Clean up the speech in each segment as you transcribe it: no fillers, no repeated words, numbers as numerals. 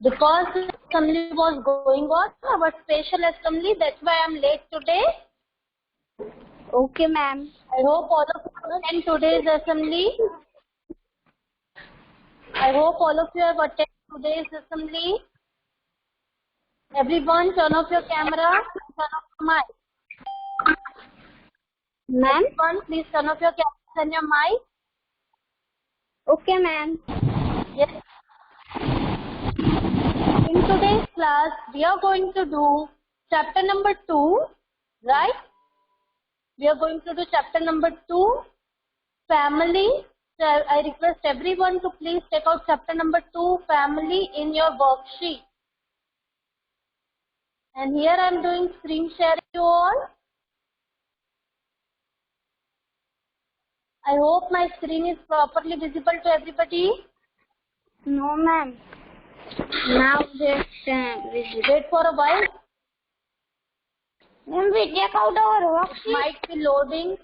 Because the assembly was going on, our special assembly, that's why I'm late today. Okay, ma'am. I hope all of you attend today's assembly. I hope all of you have attended today's assembly. Everyone, turn off your camera, turn off your mic. Ma'am? Everyone, please turn off your camera and your mic. Okay, ma'am. Yes. In today's class, we are going to do chapter number 2, right? We are going to do chapter number 2, family. So I request everyone to please take out chapter number 2, family, in your worksheet. And here I am doing screen sharing you all. I hope my screen is properly visible to everybody. No, ma'am. Now just Wait for a while. Ma'am, we take out our worksheet. Might be loading.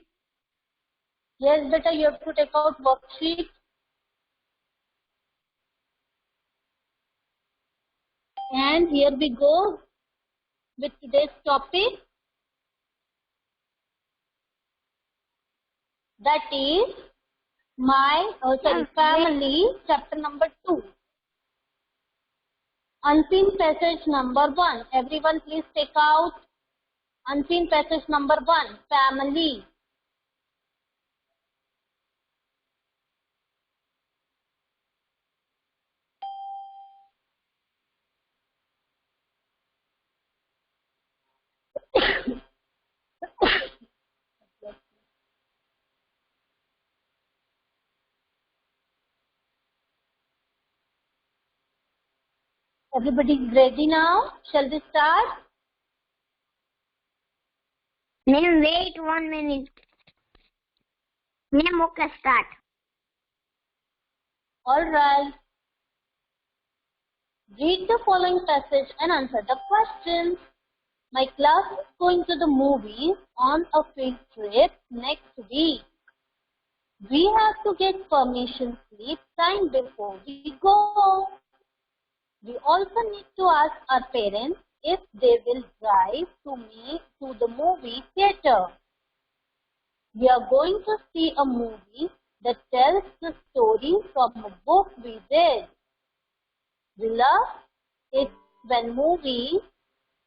Yes, beta, you have to take out worksheet. And here we go with today's topic. That is family, chapter number 2. Unseen passage number 1. Everyone please take out unseen passage number 1, family. Everybody is ready now? Shall we start? Ma'am, wait 1 minute. Ma'am, okay, start. Alright. Read the following passage and answer the questions. My class is going to the movies on a field trip next week. We have to get permission slip signed before we go. We also need to ask our parents if they will drive to the movie theater. We are going to see a movie that tells the story from a book we read. We love it when movies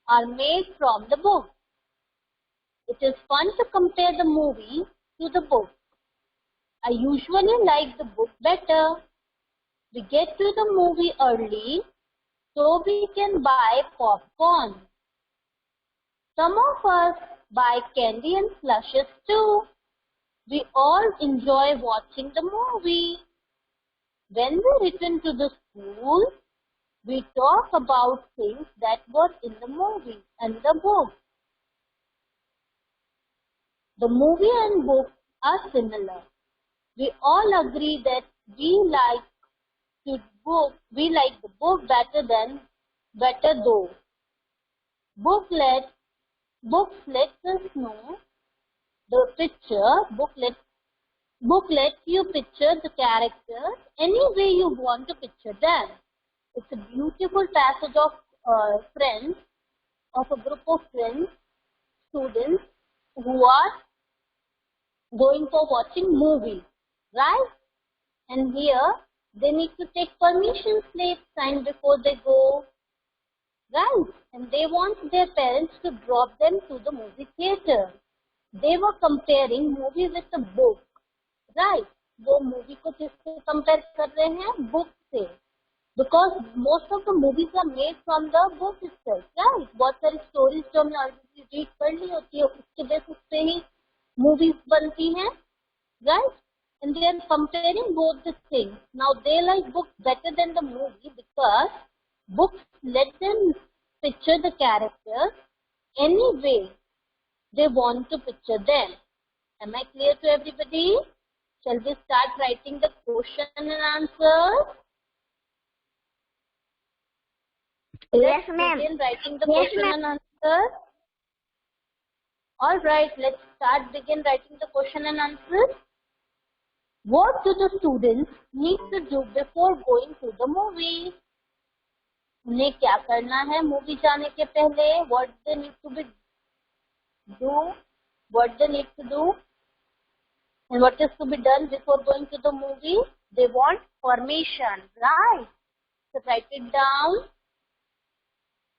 are made from the book. It is fun to compare the movie to the book. I usually like the book better. We get to the movie early so we can buy popcorn. Some of us buy candy and slushes too. We all enjoy watching the movie. When we return to the school, we talk about things that were in the movie and the book. The movie and book are similar. We all agree that we like the book better though. Books let us know the picture. Book lets you picture the characters any way you want to picture them. It's a beautiful passage of friends, of a group of friends, students who are going for watching movies, right? And here they need to take permission slip signed before they go, right? And they want their parents to drop them to the movie theater. They were comparing movie with a book, right? वो movie को किससे compare कर रहे हैं? Book से. Because most of the movies are made from the book itself, right? बहुत सारी stories जो हमने already read कर ली होती है, उसके basis पे ही movies बनती हैं, right? And they are comparing both the things. Now they like books better than the movie because books let them picture the characters any way they want to picture them. Am I clear to everybody? Shall we start writing the question and answers? Yes, ma'am. Begin writing the question and answers. Alright, let's begin writing the question and answers. What do the students need to do before going to the movie? उन्हें क्या करना है movie जाने के पहले? What they need to be do? What they need to do? And what is to be done before going to the movie? They want permission, right? So write it down.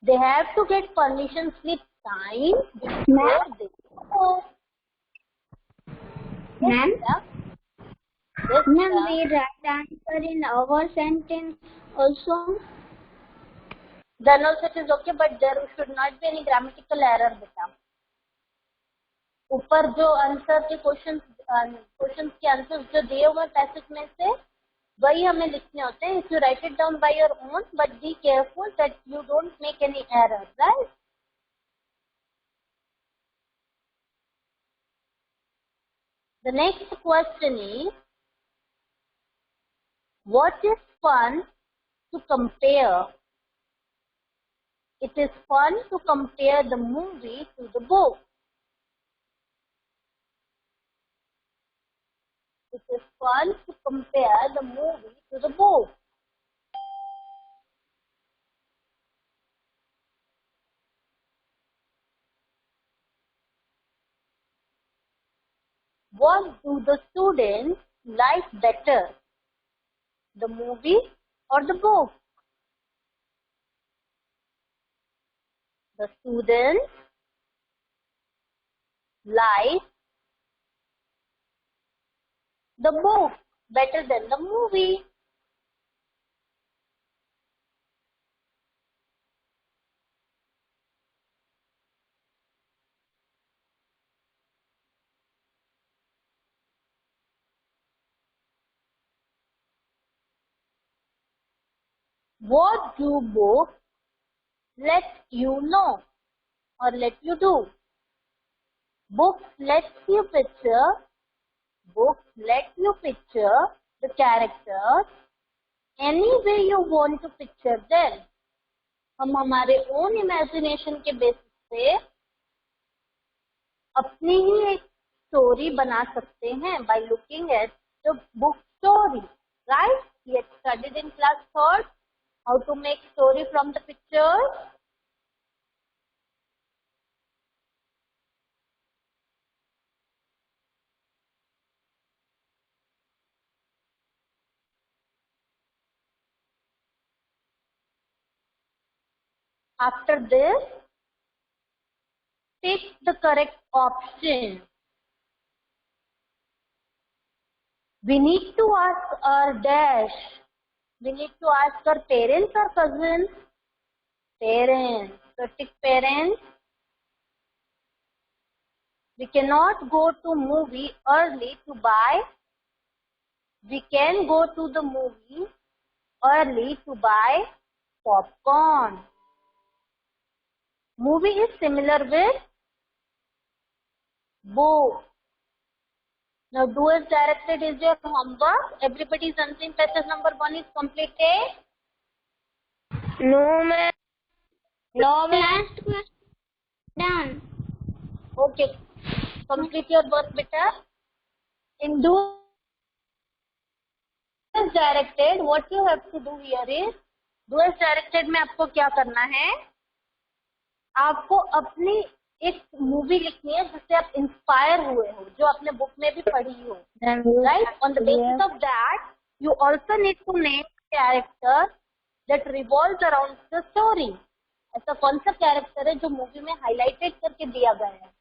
They have to get permission slip signed before they go. Ma'am? Yes, Ma'am, we write the answer in our sentence also. then also it is okay, but there should not be any grammatical error, beta. ऊपर जो answer के questions के answer जो दिए हुए passage में से वही हमें लिखने होते हैं. If you right it down by your own, but be careful that you don't make any error, right? The next question is, what is fun to compare? It is fun to compare the movie to the book. It is fun to compare the movie to the book. What do the students like better, the movie or the book? The students like the book better than the movie. What do books let you know or let you do? Books let you picture. Books let you picture the characters any way you want to picture them. हम हमारे own imagination के basis पे अपनी ही एक story बना सकते हैं by looking at the book story, right? We had studied in class third how to make story from the pictures. After this, pick the correct option. We need to ask our dash. We need to ask our parents or cousins. Parents. So tick parents. We cannot go to movie early to buy. We can go to the movie early to buy popcorn. Movie is similar with book. Now do as directed is your homework. Everybody's unseen passage number 1 is completed. No, ma'am. No, ma'am. Last question done. Okay. Complete your work, beta. In do as directed, what you have to do here is, do as directed में आपको क्या करना है? आपको अपनी एक movie लिखनी है जिससे आप इंस्पायर हुए हो, जो आपने बुक में भी पढ़ी हो, right? On the basis of that you also need to name character that revolves around the story. ऐसा कौन सा कैरेक्टर है जो मूवी में हाईलाइटेड करके दिया गया है?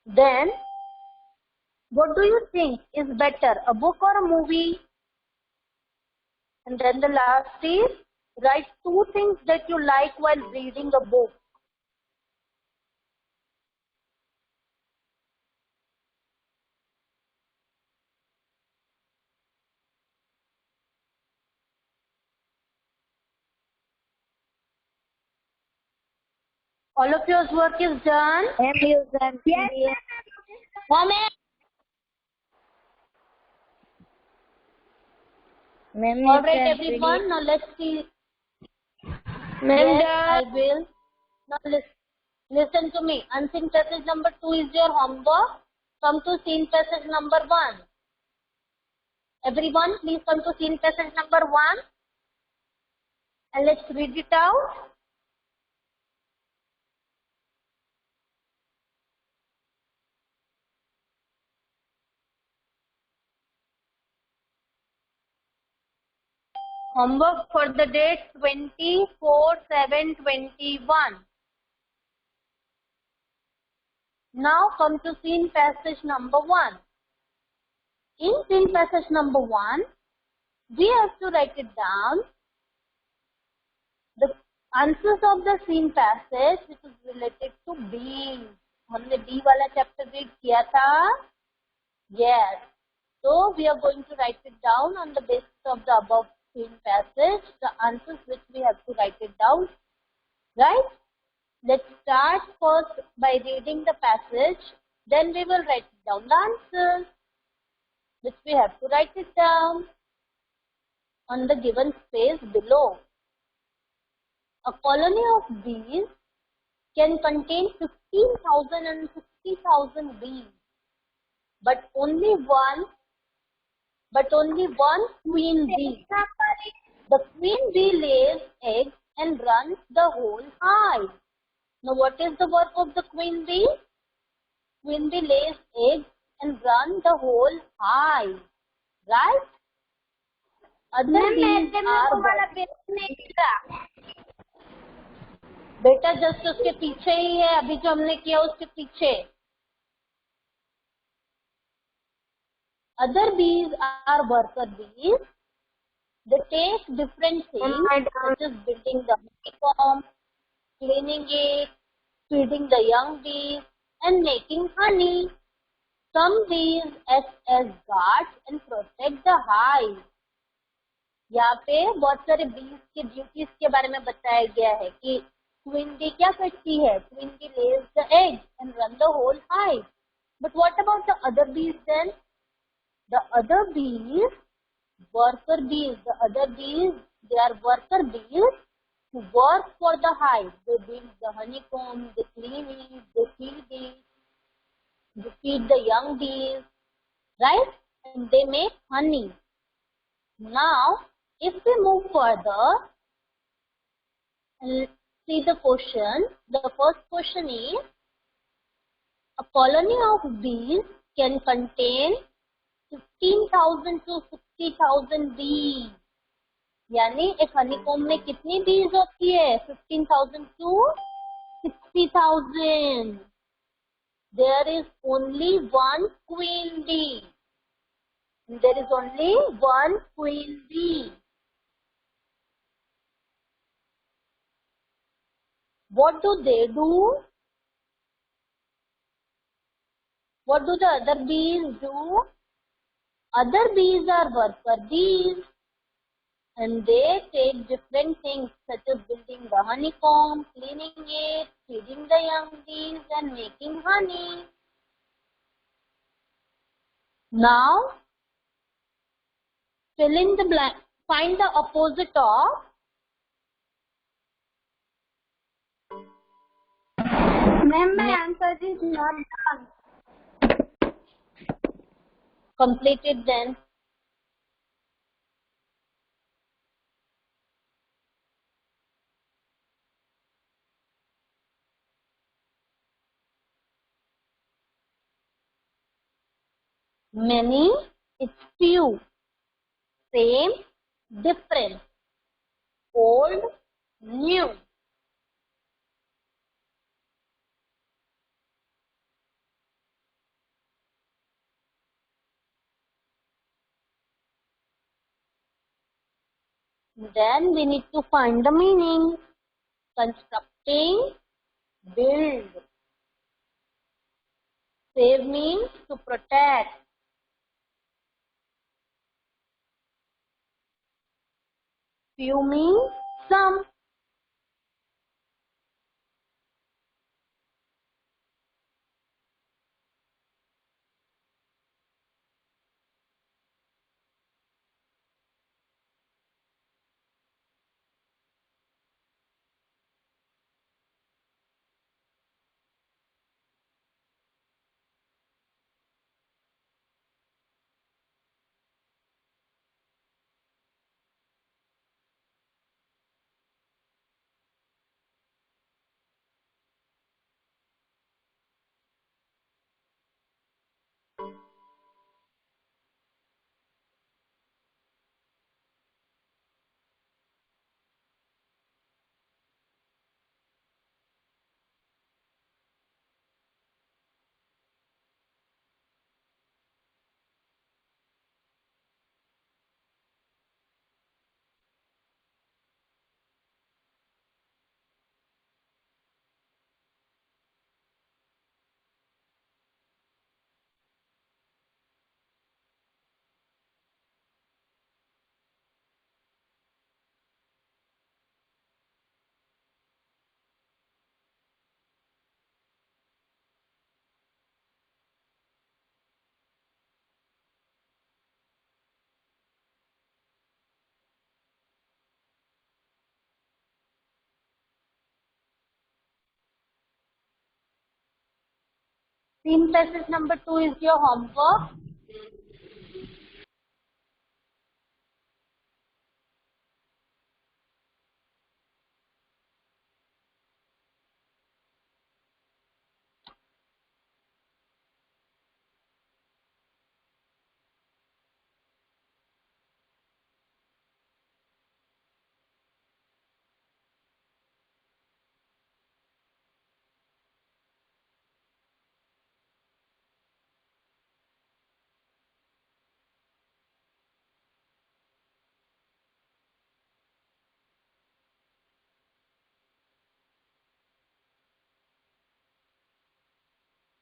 Then, what do you think is better, a book or a movie? And then the last is, write 2 things that you like while reading a book. All of your work is done? Yes, ma'am. Moment. Ma'am, All right, everyone. Now let's see. Ma'am, Yes, I will. Now listen to me. Unseen passage number 2 is your homework. Come to seen passage number 1. Everyone, please come to scene passage number 1 and let's read it out. Homework for the date 24/7/21. Now come to scene passage number 1. In scene passage number 1, we have to write it down. The answers of the scene passage which is related to bees. हमने bee वाला chapter read किया था. Yes. So we are going to write it down on the basis of the above scene passage. The answers which we have to write it down. Right? Let's start first by reading the passage. Then we will write down the answers which we have to write it down on the given space below. A colony of bees can contain 15,000 and 50,000 bees, but only one queen bee. The queen bee lays eggs and runs the whole hive. Now, what is the work of the queen bee? Queen bee lays eggs and runs the whole hive, right? Other bees are बेटा just उसके पीछे ही है, अभी जो हमने किया उसके पीछे. Other bees are worker bees. They take different things such as building the honeycomb, cleaning it, feeding the young bees, and making honey. Some bees act as guards and protect the hive. यहाँ पे बहुत सारे bees के duties के बारे में बताया गया है कि queen bee क्या करती है? Queen bee lays the egg and run the whole hive. But what about the other bees then? The other bees, worker bees. The other bees, they are worker bees who work for the hive. They build the honeycomb, they clean it, they feed it, they feed the young bees, right? And they make honey. Now, if we move further and see the question, the first question is, a colony of bees can contain 15,000 to 60,000 bees. यानी एक honeycomb में कितनी बीज होती है? 15,000 to 60,000. There is only one queen bee. There is only one queen bee. What do they do? What do the other bees do? Other bees are worker bees and they take different things such as building the honeycomb, cleaning it, feeding the young bees and making honey. Now, fill in the blank. Find the opposite of. Ma'am, my answer is not done. Complete it then. Many, it's few. Same, different. Old, new. Then we need to find the meaning. Constructing, build. Save means to protect. Few means some. Scene passage number 2 is your homework.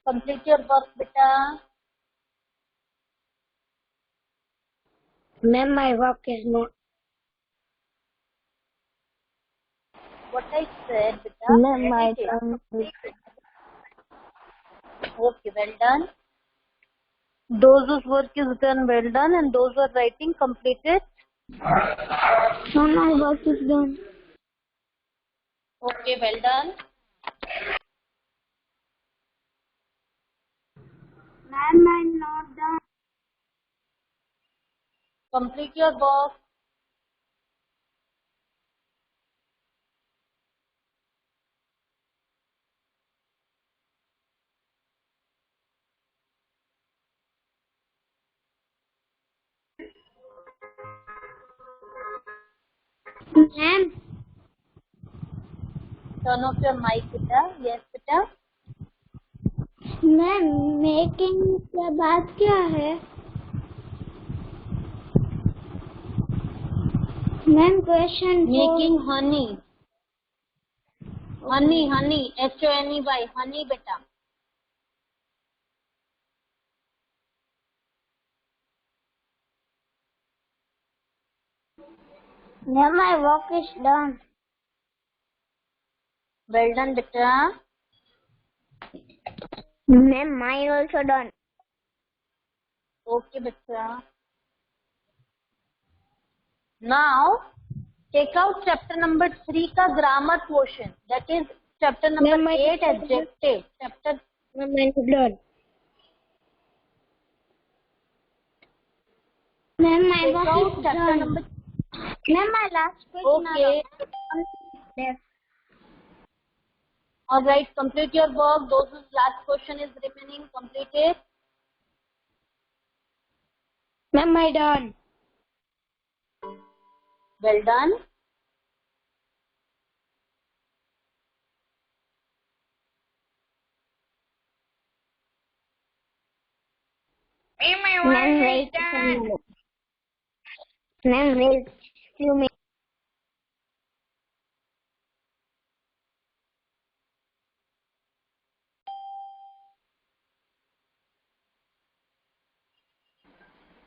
Complete your work, beta. Ma'am, my work is not. What I said, beta. Ma'am, my Complete it. turn. Okay, well done. Those whose work is done, well done, and those who are writing, completed. Ma'am, my work is done. Okay, well done. Ma'am, I'm not done. Complete your work. Ma'am, Turn off your mic, beta. Yes, beta. Ma'am making के बाद क्या है? Ma'am question Making honey. Honey. H-o-n-e-y. Honey, beta. Ma'am my work is done. Well done, beta. Ma'am mine also done. Okay, beta. Now, take out chapter number 3 का grammar portion. That is chapter number 8 adjective. Chapter. Ma'am mine done. Ma'am my Take work out is chapter done. number. Ma'am my last Okay. Question. All right. Complete your work. Those whose last question is remaining, complete it. Ma'am my done. Well done. Ma'am wait. Ma'am wait few minutes.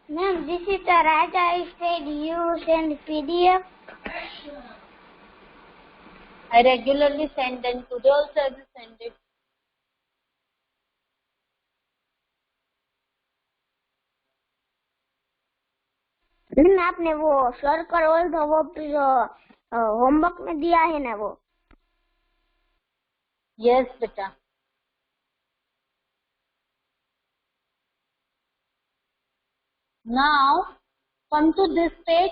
Ma'am, this is the right. I said you send PDF. I regularly send and today also I will send it. Ma'am आपने वो circle और वो homework में दिया है ना वो. Yes, beta. Now, come to this page,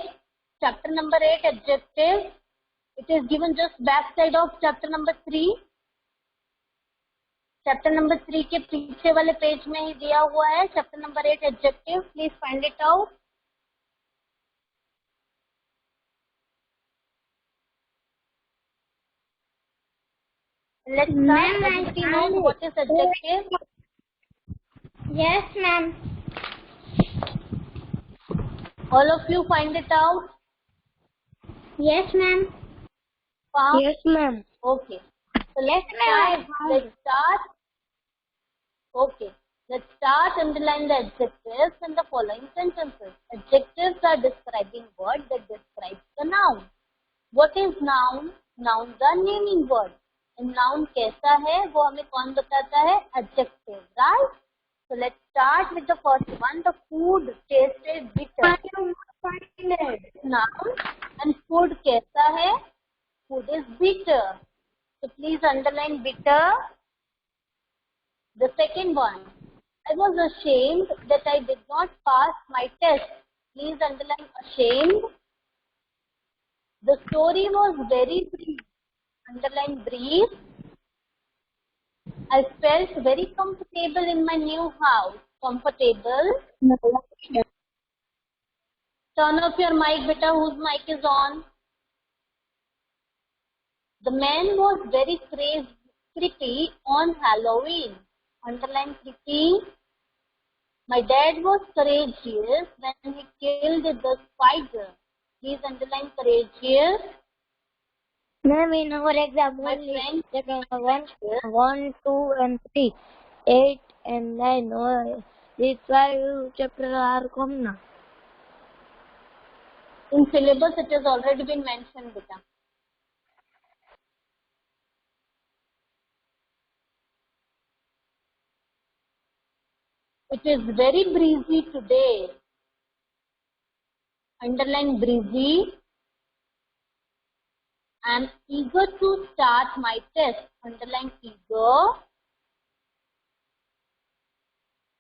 chapter number 8, adjective. It is given just back side of chapter number 3. Chapter number 3 के पीछे वाले पेज में ही दिया हुआ है chapter number 8 adjective. Please find it out. Let's start. Everybody knows what is adjective. Yes, ma'am. All of you find it out. Yes, ma'am. Found? Yes, ma'am. Okay. So let's start. Okay. Let's start underline the adjectives in the following sentences. Adjectives are describing word that describes the noun. What is noun? Nouns are naming word. And noun कैसा है वो हमें कौन बताता है? Adjective, right? So let's start with the first one. The food tasted bitter. Noun. And food कैसा है? Food is bitter. So please underline bitter. The second one, I was ashamed that I did not pass my test. Please underline ashamed. The story was very brief. Underline brief. I felt very comfortable in my new house. Comfortable. Turn off your mic, beta, whose mic is on. The man was very creepy on Halloween. Underline creepy. My dad was courageous when he killed the spider. Please underline courageous. Ma'am, in our example, My friend, chapter 1, 2, and 3, 8 and 9. These 5 chapters are common. in syllabus it has already been mentioned, beta. It is very breezy today. Underline breezy. I am eager to start my test. Underline eager.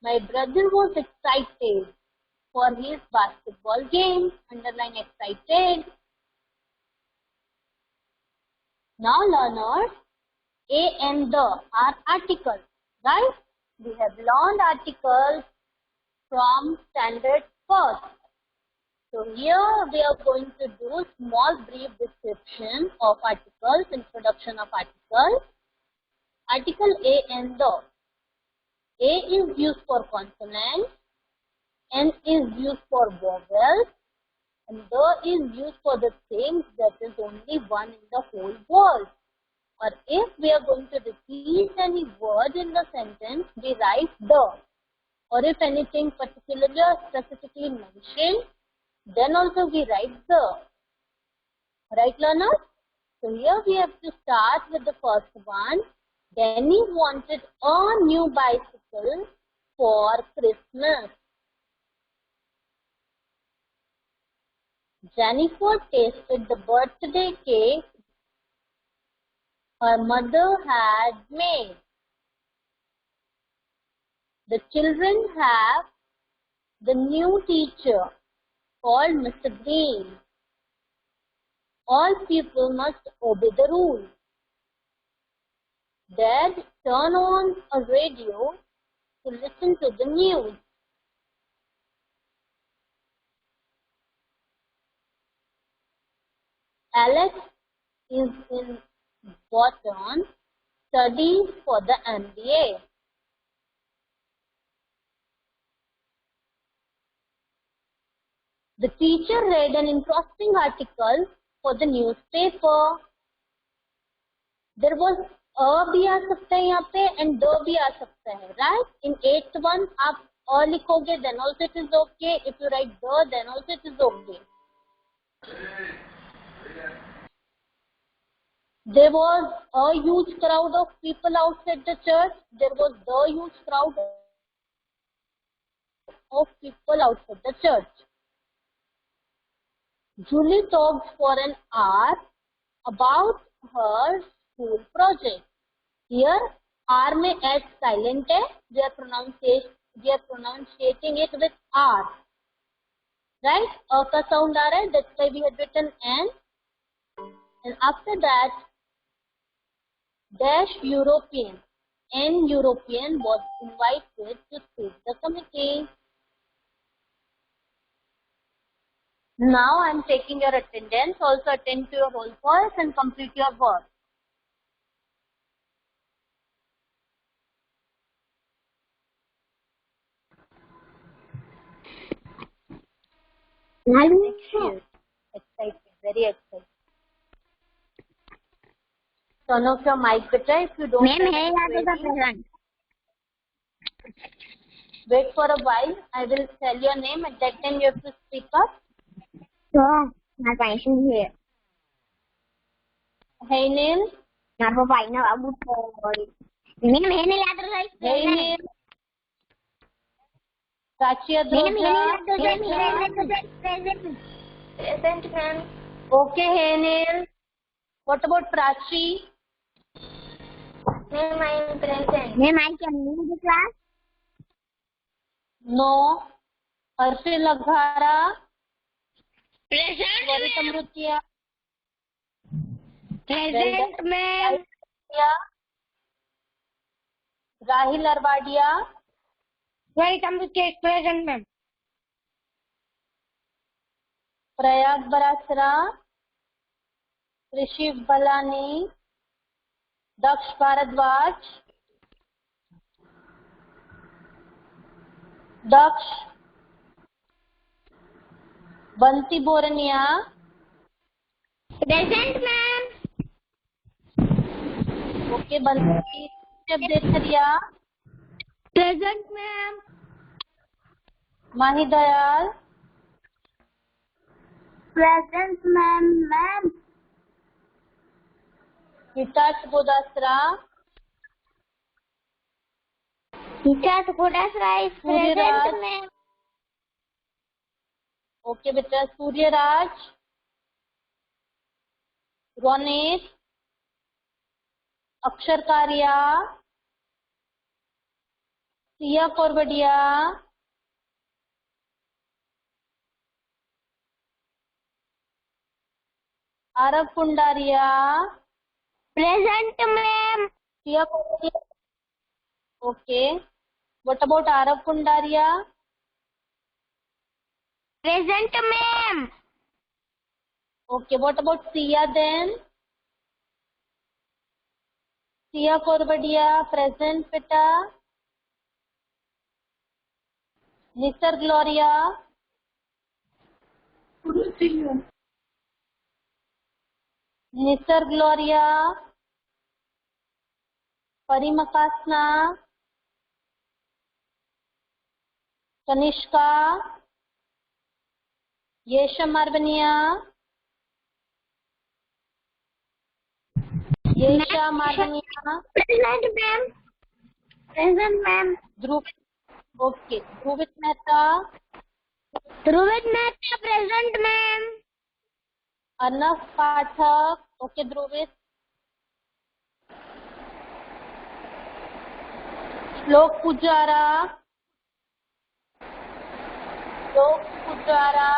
My brother was excited for his basketball game. Underline excited. Now learners, A and the are articles, right? We have learned articles from standard first. So here we are going to do small brief description of articles, introduction of articles. Article A and the. A is used for consonants, N is used for vowels, and the is used for the things that is only one in the whole world. Or if we are going to repeat any word in the sentence, we write the. Or if anything particularly or specifically mentioned, then also we write the. Right, learners? So here we have to start with the first one. Danny wanted a new bicycle for Christmas. Jennifer tasted the birthday cake her mother had made. The children have the new teacher called Mr. Green. All people must obey the rules. Dad turned on a radio to listen to the news. Alex is in Boston studying for the MBA. The teacher read an interesting article for the newspaper. There was a भी आ सकता है यहाँ पे and the भी आ सकता है, right? In 8th one आप a लिखोगे then also it is okay. If you write the then also it is okay. There was a huge crowd of people outside the church. There was the huge crowd of people outside the church. Julie talked for an hour about her school project. Here, R में H silent है. We are pronunciating it with R. Right? A का sound आ रहा है. That's why we had written N. And after that, dash European. N European was invited to speak the committee. Now I am taking your attendance. Also attend to your whole course and complete your work. Excited, very excited. Turn off your mic, beta, if you don't. Ma'am, wait for a while. I will tell your name. At that time, you have to speak up. Sure, my patient here. Hey, Neil. Not for fine, no, I would for Ma'am, Hey, Neil. Prachi Present, ma'am. Okay, hey, Neil. What about Prachi? Ma'am, I am present. Ma'am, I can leave the class. No. Harshil Aghara. Present, Swarita ma'am. Mrutia. Present, ma'am. Rahil Arvadia. Swarita Mrutia is present, ma'am. Prayag Barasra. Rishiv Balani. Daksh Bharadwaj. Daksh. Banti Borania. Present, ma'am. Okay, Banti Devtharia. Present, ma'am. Mahi Dayal. Present, ma'am. Ma'am. Hitash Godasra. Teacher Godasra is Surya present, Raj. ma'am. Okay, beta. Surya Raj. Ronesh. Akshar Karia. Sia Korbadia. Arav Pundaria. Present, ma'am. Sia Korbadia. Okay. What about Arav Pundaria? Present, ma'am. Okay. What about Sia then? Sia Korbadia. Present, beta. Nisar Gloria. Nisar Gloria. Parimakasna. Kanishka. Yesha Marvania. Yesha Marvania. Present, ma'am. Present, ma'am. Dhruv. Okay. Dhruvit Mehta. Dhruvid Mehta, present, ma'am. Arnav Pathak. Okay, Dhruvit. Shlok Pujara. Shlok Pujara.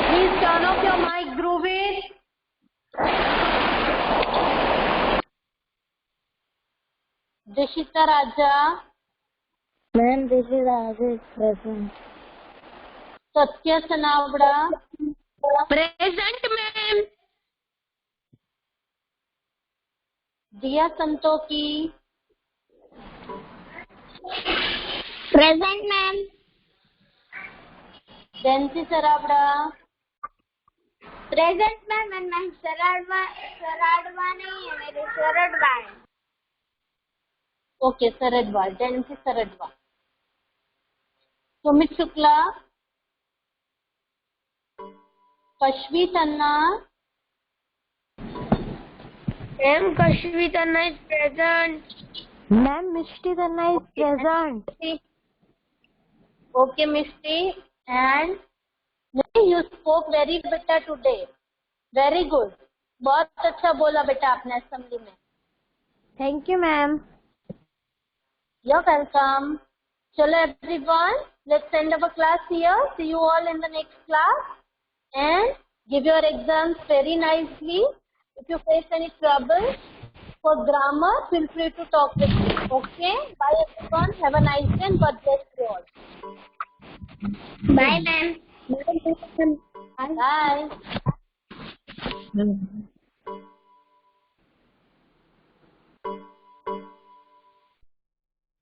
Please turn off your mic, Dhruvit. Dishita Raja. Ma'am, this is Aziz present. Satya Sanavda. Present, ma'am. Diya Santoki. Present, ma'am. Dancy Saravda. Present, ma'am. And ma'am, Saradwa nahi hai, mere Saradwa hai. Okay, Saradwa. Dancy Saradwa. Sumit Shukla. Kashvi Tanna. Ma'am, Kashvi Tanna is present. Ma'am, Mishti Tanna is present. Okay, Mishti. And you spoke very better today. Very good. बहुत अच्छा बोला बेटा आपने assembly में. Thank you, ma'am. You're welcome. Chalo everyone, let's end our class here. See you all in the next class. And give your exams very nicely. If you face any trouble for grammar, feel free to talk with me. Okay? Bye everyone. Have a nice day and God bless you all. Bye, ma'am. Bye. Bye.